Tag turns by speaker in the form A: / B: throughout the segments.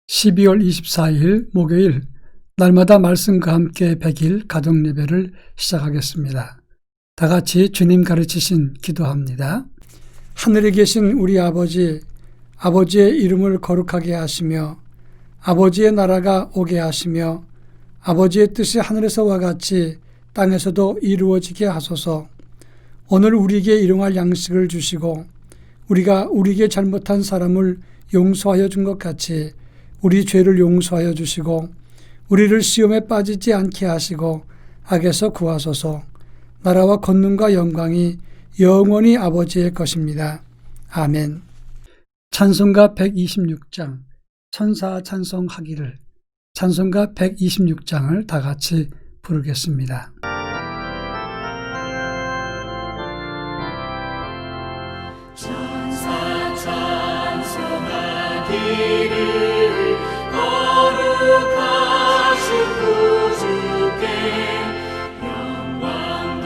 A: 12월 24일 목요일 날마다 말씀과 함께 100일 가정예배를 시작하겠습니다. 다 같이 주님 가르치신 기도합니다. 하늘에 계신 우리 아버지, 아버지의 이름을 거룩하게 하시며 아버지의 나라가 오게 하시며 아버지의 뜻이 하늘에서와 같이 땅에서도 이루어지게 하소서. 오늘 우리에게 일용할 양식을 주시고 우리가 우리에게 잘못한 사람을 용서하여 준 것 같이 우리 죄를 용서하여 주시고 우리를 시험에 빠지지 않게 하시고 악에서 구하소서. 나라와 권능과 영광이 영원히 아버지의 것입니다. 아멘. 찬송가 126장 천사 찬송하기를 찬송가 126장을 다 같이 부르겠습니다.
B: 천사 찬송하기를 거룩하신 구주께 영광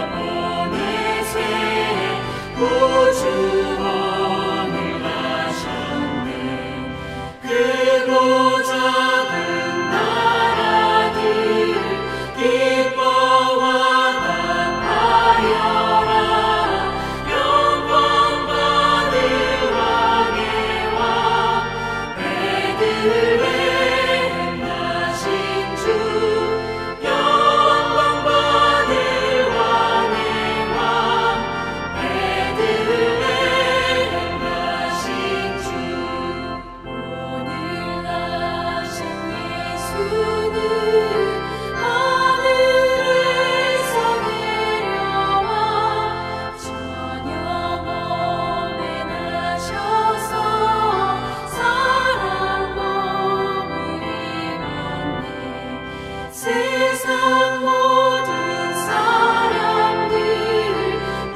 B: 돌려보내세. 구주원을 하셨네. 크고 작은 나라들 기뻐와 답하여라. 영광 받을 왕의 왕 베들레헴 나신 주. 영광 받을 왕의 왕 베들레헴 나신 주. 오늘 나신 예수는 하늘에서 내려와 저녁 몸에 나셔서 사랑 몸을 입었네. 세상 모든 사람들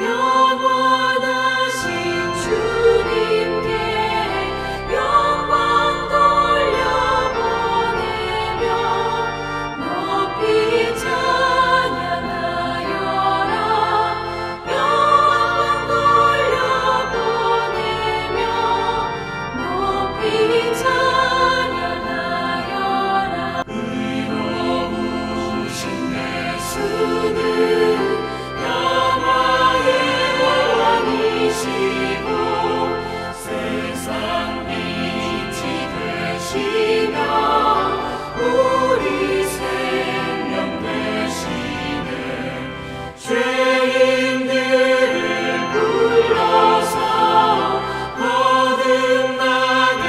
B: 영원하신 주님께 영광 돌려보내며 높이 찬양하여라. 영광 돌려보내며 높이 찬양하여라. 의로우신 예수는 영화의 왕이시고 세상 빛이 되시며 우리 생명 되시네. 죄인들을 불러서 거듭나게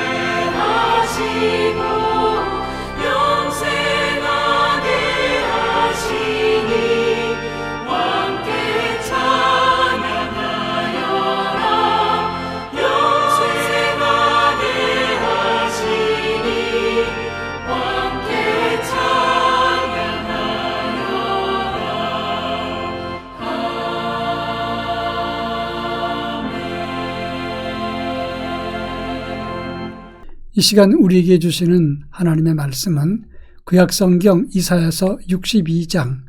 B: 하시고 영생하게 하시니 왕께 찬양하여라. 영생하게 하시니 왕께
A: 이 시간 우리에게 주시는 하나님의 말씀은 구약성경 이사야서 62장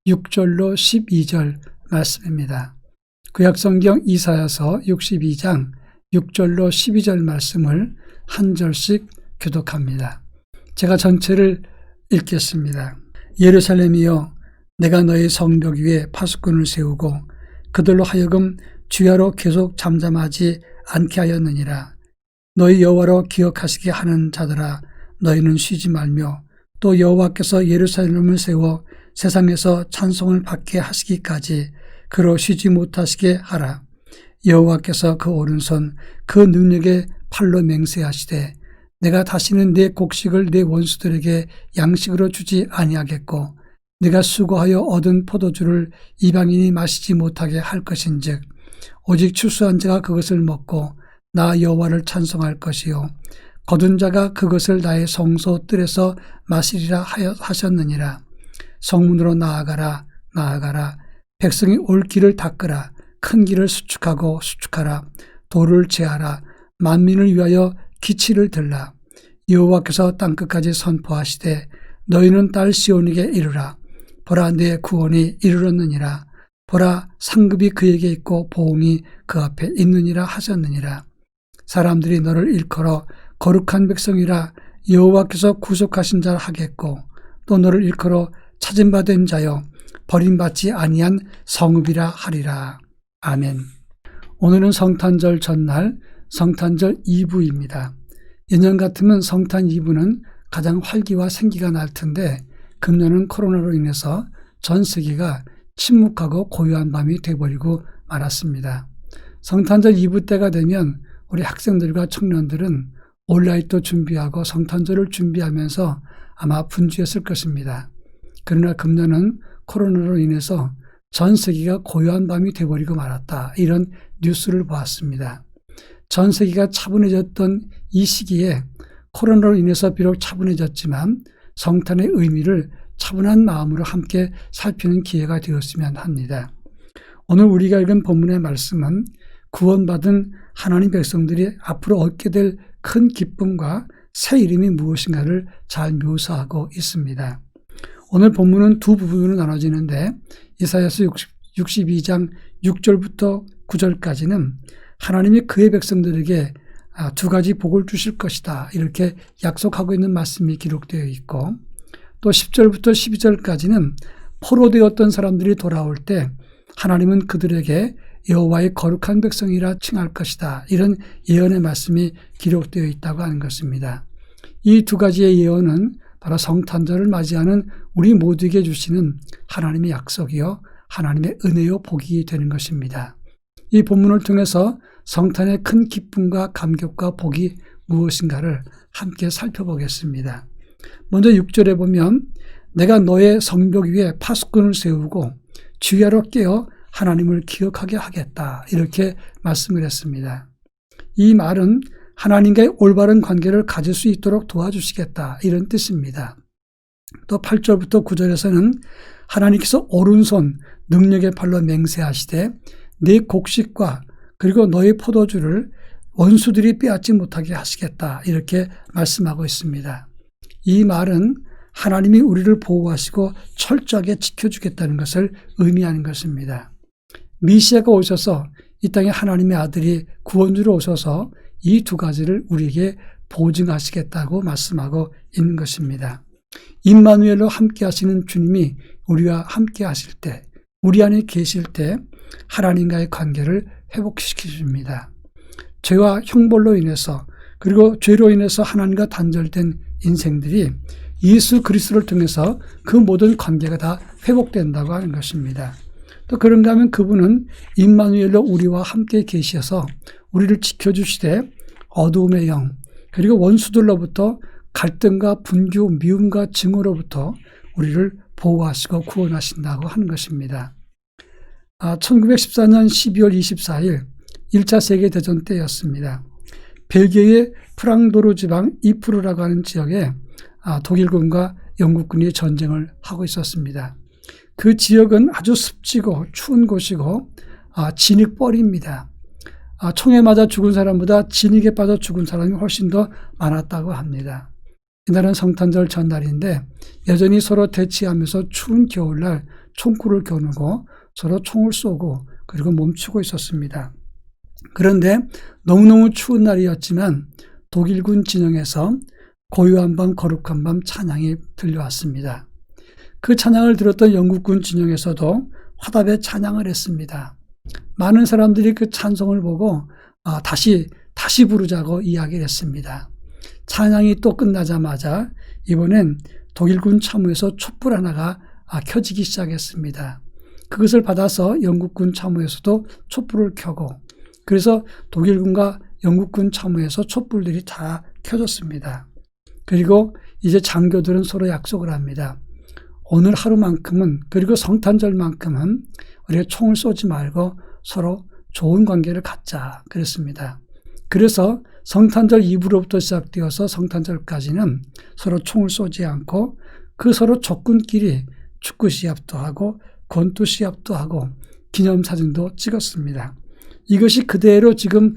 A: 6절로 12절 말씀입니다. 구약성경 이사야서 62장 6절로 12절 말씀을 한 절씩 교독합니다. 제가 전체를 읽겠습니다. 예루살렘이여, 내가 너의 성벽 위에 파수꾼을 세우고 그들로 하여금 주야로 계속 잠잠하지 않게 하였느니라. 너희 여호와로 기억하시게 하는 자들아, 너희는 쉬지 말며 또 여호와께서 예루살렘을 세워 세상에서 찬송을 받게 하시기까지 그로 쉬지 못하시게 하라. 여호와께서 그 오른손 그 능력의 팔로 맹세하시되 내가 다시는 내 곡식을 내 원수들에게 양식으로 주지 아니하겠고 내가 수고하여 얻은 포도주를 이방인이 마시지 못하게 할 것인즉 오직 추수한 자가 그것을 먹고 나 여호와를 찬송할 것이요 거둔 자가 그것을 나의 성소 뜰에서 마시리라 하셨느니라. 성문으로 나아가라, 나아가라. 백성이 올 길을 닦으라. 큰 길을 수축하라. 돌을 제하라. 만민을 위하여 기치를 들라. 여호와께서 땅끝까지 선포하시되 너희는 딸 시온에게 이르라. 보라, 내 구원이 이르렀느니라. 보라, 상급이 그에게 있고 보응이 그 앞에 있느니라 하셨느니라. 사람들이 너를 일컬어 거룩한 백성이라 여호와께서 구속하신 자라 하겠고 또 너를 일컬어 찾은 바 된 자여 버림받지 아니한 성읍이라 하리라. 아멘. 오늘은 성탄절 전날 성탄절 2부입니다. 예년 같으면 성탄 2부는 가장 활기와 생기가 날 텐데 금년은 코로나로 인해서 전 세계가 침묵하고 고요한 밤이 돼버리고 말았습니다. 성탄절 2부 때가 되면 우리 학생들과 청년들은 온라인도 준비하고 성탄절을 준비하면서 아마 분주했을 것입니다. 그러나 금년은 코로나로 인해서 전 세계가 고요한 밤이 돼버리고 말았다. 이런 뉴스를 보았습니다. 전 세계가 차분해졌던 이 시기에 코로나로 인해서 비록 차분해졌지만 성탄의 의미를 차분한 마음으로 함께 살피는 기회가 되었으면 합니다. 오늘 우리가 읽은 본문의 말씀은 구원받은 하나님 백성들이 앞으로 얻게 될 큰 기쁨과 새 이름이 무엇인가를 잘 묘사하고 있습니다. 오늘 본문은 두 부분으로 나눠지는데 이사야서 62장 6절부터 9절까지는 하나님이 그의 백성들에게 두 가지 복을 주실 것이다 이렇게 약속하고 있는 말씀이 기록되어 있고 또 10절부터 12절까지는 포로되었던 사람들이 돌아올 때 하나님은 그들에게 여호와의 거룩한 백성이라 칭할 것이다. 이런 예언의 말씀이 기록되어 있다고 하는 것입니다. 이 두 가지의 예언은 바로 성탄절을 맞이하는 우리 모두에게 주시는 하나님의 약속이요 하나님의 은혜요 복이 되는 것입니다. 이 본문을 통해서 성탄의 큰 기쁨과 감격과 복이 무엇인가를 함께 살펴보겠습니다. 먼저 6절에 보면 내가 너의 성벽 위에 파수꾼을 세우고 주야로 깨어 하나님을 기억하게 하겠다 이렇게 말씀을 했습니다. 이 말은 하나님과의 올바른 관계를 가질 수 있도록 도와주시겠다 이런 뜻입니다. 또 8절부터 9절에서는 하나님께서 오른손 능력의 팔로 맹세하시되 네 곡식과 그리고 너의 포도주를 원수들이 빼앗지 못하게 하시겠다 이렇게 말씀하고 있습니다. 이 말은 하나님이 우리를 보호하시고 철저하게 지켜주겠다는 것을 의미하는 것입니다. 미시아가 오셔서 이 땅에 하나님의 아들이 구원주로 오셔서 이 두 가지를 우리에게 보증하시겠다고 말씀하고 있는 것입니다. 임마누엘로 함께 하시는 주님이 우리와 함께 하실 때 우리 안에 계실 때 하나님과의 관계를 회복시키십니다. 죄와 형벌로 인해서 그리고 죄로 인해서 하나님과 단절된 인생들이 예수 그리스도를 통해서 그 모든 관계가 다 회복된다고 하는 것입니다. 또 그런가 하면 그분은 임마누엘로 우리와 함께 계셔서 우리를 지켜주시되 어두움의 영 그리고 원수들로부터 갈등과 분주, 미움과 증오로부터 우리를 보호하시고 구원하신다고 하는 것입니다. 1914년 12월 24일 1차 세계대전 때였습니다. 벨기에의 프랑도르 지방 이프르라고 하는 지역에 독일군과 영국군이 전쟁을 하고 있었습니다. 그 지역은 아주 습지고 추운 곳이고 진흙벌입니다. 총에 맞아 죽은 사람보다 진흙에 빠져 죽은 사람이 훨씬 더 많았다고 합니다. 이날은 성탄절 전날인데 여전히 서로 대치하면서 추운 겨울날 총구를 겨누고 서로 총을 쏘고 그리고 멈추고 있었습니다. 그런데 너무너무 추운 날이었지만 독일군 진영에서 고요한 밤 거룩한 밤 찬양이 들려왔습니다. 그 찬양을 들었던 영국군 진영에서도 화답에 찬양을 했습니다. 많은 사람들이 그 찬송을 보고 다시 부르자고 이야기를 했습니다. 찬양이 또 끝나자마자 이번엔 독일군 참호에서 촛불 하나가 켜지기 시작했습니다. 그것을 받아서 영국군 참호에서도 촛불을 켜고 그래서 독일군과 영국군 참호에서 촛불들이 다 켜졌습니다. 그리고 이제 장교들은 서로 약속을 합니다. 오늘 하루만큼은 그리고 성탄절만큼은 우리가 총을 쏘지 말고 서로 좋은 관계를 갖자 그랬습니다. 그래서 성탄절 이브로부터 시작되어서 성탄절까지는 서로 총을 쏘지 않고 그 서로 적군끼리 축구 시합도 하고 권투 시합도 하고 기념사진도 찍었습니다. 이것이 그대로 지금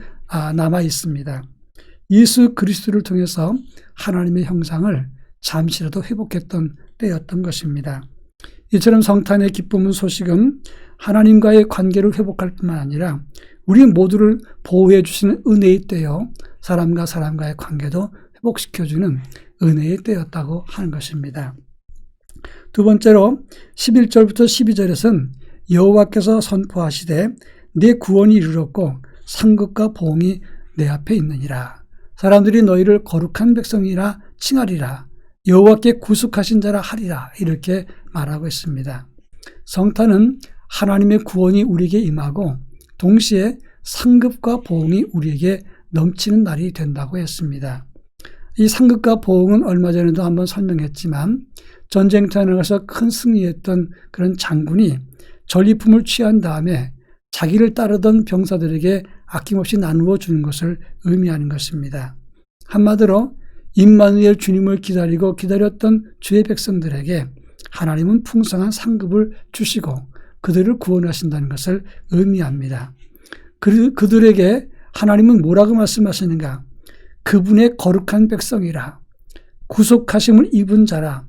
A: 남아 있습니다. 예수 그리스도를 통해서 하나님의 형상을 잠시라도 회복했던 때였던 것입니다. 이처럼 성탄의 기쁨은 소식은 하나님과의 관계를 회복할 뿐만 아니라 우리 모두를 보호해 주시는 은혜의 때요 사람과 사람과의 관계도 회복시켜주는 은혜의 때였다고 하는 것입니다. 두 번째로 11절부터 12절에서는 여호와께서 선포하시되 내 구원이 이르렀고 상급과 보응이 내 앞에 있느니라. 사람들이 너희를 거룩한 백성이라 칭하리라. 여호와께 구속하신 자라 하리라. 이렇게 말하고 있습니다. 성탄은 하나님의 구원이 우리에게 임하고 동시에 상급과 보응이 우리에게 넘치는 날이 된다고 했습니다. 이 상급과 보응은 얼마 전에도 한번 설명했지만 전쟁터에 나가서 큰 승리했던 그런 장군이 전리품을 취한 다음에 자기를 따르던 병사들에게 아낌없이 나누어 주는 것을 의미하는 것입니다. 한마디로 임마누엘 주님을 기다리고 기다렸던 주의 백성들에게 하나님은 풍성한 상급을 주시고 그들을 구원하신다는 것을 의미합니다. 그들에게 하나님은 뭐라고 말씀하시는가? 그분의 거룩한 백성이라, 구속하심을 입은 자라,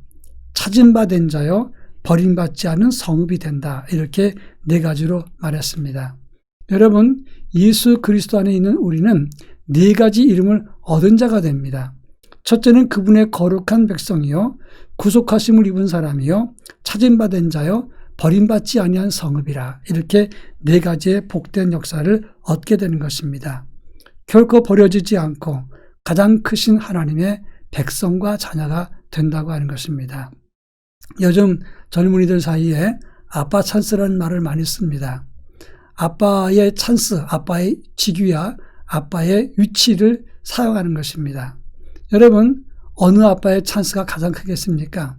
A: 찾은 바 된 자여, 버림받지 않은 성읍이 된다. 이렇게 네 가지로 말했습니다. 여러분, 예수 그리스도 안에 있는 우리는 네 가지 이름을 얻은 자가 됩니다. 첫째는 그분의 거룩한 백성이요, 구속하심을 입은 사람이요, 찾은 바 된 자요, 버림받지 아니한 성읍이라. 이렇게 네 가지의 복된 역사를 얻게 되는 것입니다. 결코 버려지지 않고 가장 크신 하나님의 백성과 자녀가 된다고 하는 것입니다. 요즘 젊은이들 사이에 아빠 찬스라는 말을 많이 씁니다. 아빠의 찬스, 아빠의 직위와 아빠의 위치를 사용하는 것입니다. 여러분, 어느 아빠의 찬스가 가장 크겠습니까?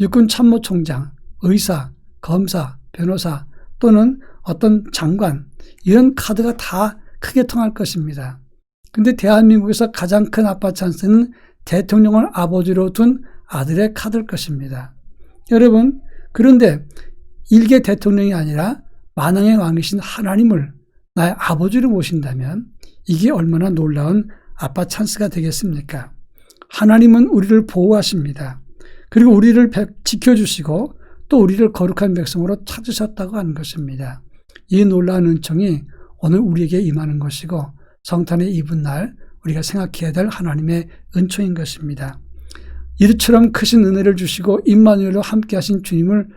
A: 육군 참모총장, 의사, 검사, 변호사 또는 어떤 장관, 이런 카드가 다 크게 통할 것입니다. 근데 대한민국에서 가장 큰 아빠 찬스는 대통령을 아버지로 둔 아들의 카드일 것입니다. 여러분, 그런데 일개 대통령이 아니라 만왕의 왕이신 하나님을 나의 아버지로 모신다면 이게 얼마나 놀라운 아빠 찬스가 되겠습니까? 하나님은 우리를 보호하십니다. 그리고 우리를 지켜주시고 또 우리를 거룩한 백성으로 찾으셨다고 하는 것입니다. 이 놀라운 은총이 오늘 우리에게 임하는 것이고 성탄의 입은 날 우리가 생각해야 될 하나님의 은총인 것입니다. 이처럼 크신 은혜를 주시고 임마누엘로 함께 하신 주님을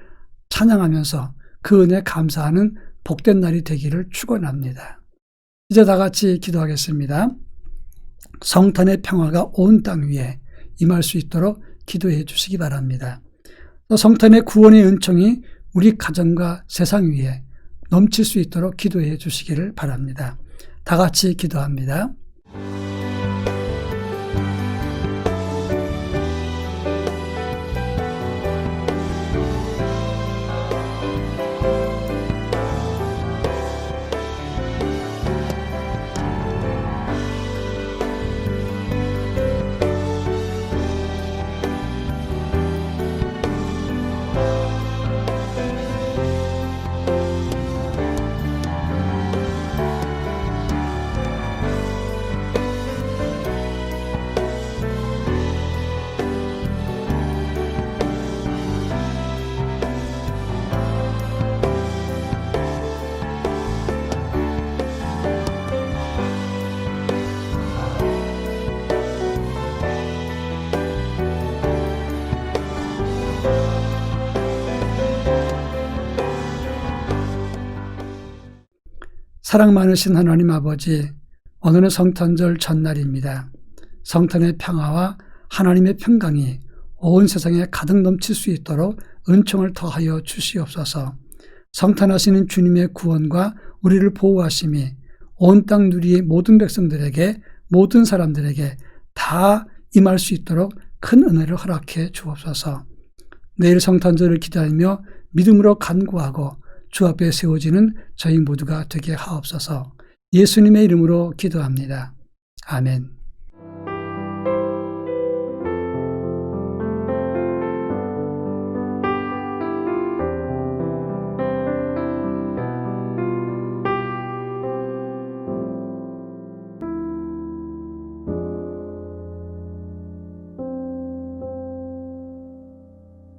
A: 찬양하면서 그 은혜 감사하는 복된 날이 되기를 축원합니다. 이제 다 같이 기도하겠습니다. 성탄의 평화가 온 땅 위에 임할 수 있도록 기도해 주시기 바랍니다. 또 성탄의 구원의 은총이 우리 가정과 세상 위에 넘칠 수 있도록 기도해 주시기를 바랍니다. 다 같이 기도합니다. 사랑 많으신 하나님 아버지, 오늘은 성탄절 전날입니다. 성탄의 평화와 하나님의 평강이 온 세상에 가득 넘칠 수 있도록 은총을 더하여 주시옵소서. 성탄하시는 주님의 구원과 우리를 보호하심이 온 땅 누리의 모든 백성들에게, 모든 사람들에게 다 임할 수 있도록 큰 은혜를 허락해 주옵소서. 내일 성탄절을 기다리며 믿음으로 간구하고 주 앞에 세워지는 저희 모두가 되게 하옵소서. 예수님의 이름으로 기도합니다. 아멘.